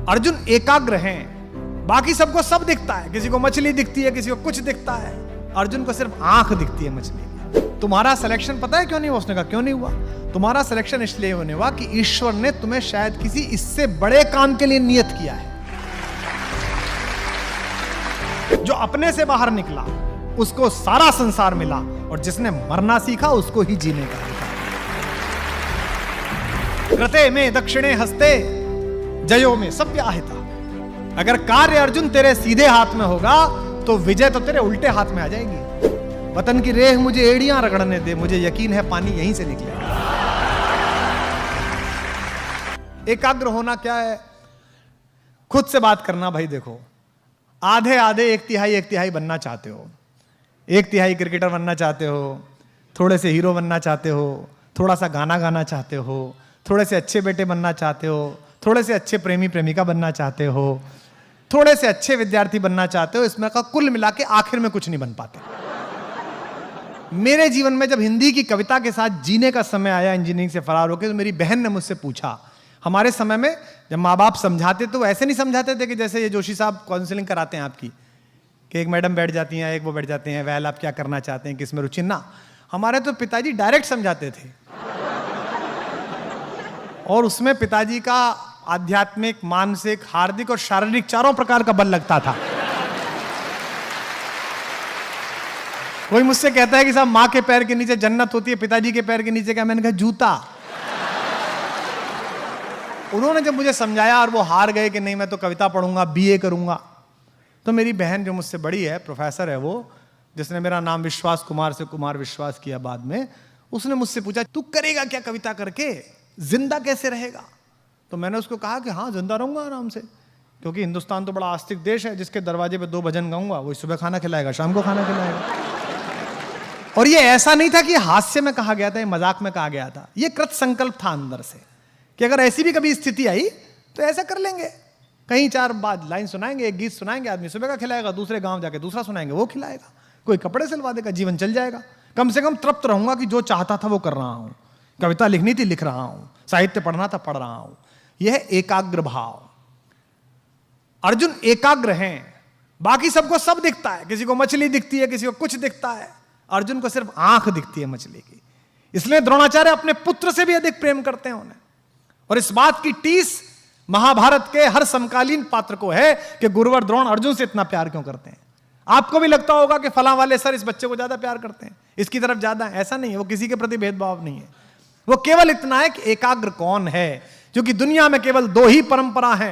अर्जुन एकाग्र हैं, बाकी सबको सब दिखता है, किसी को मछली दिखती है, किसी को कुछ दिखता है, अर्जुन को सिर्फ आंख दिखती है मछली की। तुम्हारा सिलेक्शन पता है क्यों नहीं हुआ? उसने कहा क्यों नहीं हुआ? तुम्हारा सिलेक्शन इसलिए होने हुआ कि ईश्वर ने तुम्हें शायद किसी इससे बड़े काम के लिए नियत किया है। जो अपने से बाहर निकला उसको सारा संसार मिला, और जिसने मरना सीखा उसको ही जीने का अधिकार। कृते में दक्षिणे हस्ते जयो में सव्याहिता। अगर कार्य अर्जुन तेरे सीधे हाथ में होगा तो विजय तो तेरे उल्टे हाथ में आ जाएगी। वतन की रेख मुझे एड़ियां रगड़ने दे, मुझे यकीन है पानी यहीं से निकलेगा। एकाग्र होना क्या है? खुद से बात करना। भाई देखो, आधे आधे एक तिहाई बनना चाहते हो, एक तिहाई क्रिकेटर बनना चाहते हो, थोड़े से हीरो बनना चाहते हो, थोड़ा सा गाना गाना चाहते हो, थोड़े से अच्छे बेटे बनना चाहते हो, थोड़े से अच्छे प्रेमी प्रेमिका बनना चाहते हो, थोड़े से अच्छे विद्यार्थी बनना चाहते हो। इसमें का कुल मिला के आखिर में कुछ नहीं बन पाते। मेरे जीवन में जब हिंदी की कविता के साथ जीने का समय आया इंजीनियरिंग से फरार होकर, तो मेरी बहन ने मुझसे पूछा, हमारे समय में जब माँ बाप समझाते तो ऐसे नहीं समझाते थे कि जैसे ये जोशी साहब काउंसलिंग कराते हैं आपकी, कि एक मैडम बैठ जाती हैं, एक वो बैठ जाते हैं, वैल आप क्या करना चाहते हैं, किस में रुचि ना। हमारे तो पिताजी डायरेक्ट समझाते थे, और उसमें पिताजी का आध्यात्मिक, मानसिक, हार्दिक और शारीरिक चारों प्रकार का बल लगता था। कोई मुझसे कहता है कि साहब माँ के पैर के नीचे जन्नत होती है, पिताजी के पैर के नीचे क्या? मैंने कहा जूता। उन्होंने जब मुझे समझाया और वो हार गए कि नहीं मैं तो कविता पढ़ूंगा, बीए करूंगा, तो मेरी बहन जो मुझसे बड़ी है, प्रोफेसर है वो, जिसने मेरा नाम विश्वास कुमार से कुमार विश्वास किया बाद में, उसने मुझसे पूछा तू करेगा क्या कविता करके, जिंदा कैसे रहेगा? तो मैंने उसको कहा कि हाँ जिंदा रहूंगा आराम से, क्योंकि हिंदुस्तान तो बड़ा आस्तिक देश है, जिसके दरवाजे पे 2 भजन गाऊंगा वही सुबह खाना खिलाएगा, शाम को खाना खिलाएगा। और ये ऐसा नहीं था कि हास्य में कहा गया था, ये मजाक में कहा गया था, ये कृत संकल्प था अंदर से कि अगर ऐसी भी कभी स्थिति आई तो ऐसा कर लेंगे। कहीं 4 बाद लाइन सुनाएंगे, एक गीत सुनाएंगे, आदमी सुबह का खिलाएगा, दूसरे गांव जाके दूसरा सुनाएंगे, वो खिलाएगा, कोई कपड़े सिलवा देगा, जीवन चल जाएगा। कम से कम तृप्त रहूंगा कि जो चाहता था वो कर रहा हूं, कविता लिखनी थी लिख रहा हूं, साहित्य पढ़ना था पढ़ रहा हूं। यह एकाग्र भाव। अर्जुन एकाग्र हैं, बाकी सबको सब दिखता है, किसी को मछली दिखती है, किसी को कुछ दिखता है, अर्जुन को सिर्फ आंख दिखती है मछली की। इसलिए द्रोणाचार्य अपने पुत्र से भी अधिक प्रेम करते हैं उन्हें, और इस बात की टीस महाभारत के हर समकालीन पात्र को है कि गुरुवर द्रोण अर्जुन से इतना प्यार क्यों करते हैं। आपको भी लगता होगा कि फलां वाले सर इस बच्चे को ज्यादा प्यार करते हैं, इसकी तरफ ज्यादा है, ऐसा नहीं है। वो किसी के प्रति भेदभाव नहीं है, वो केवल इतना है कि एकाग्र कौन है, क्योंकि दुनिया में केवल 2 ही परंपरा हैं,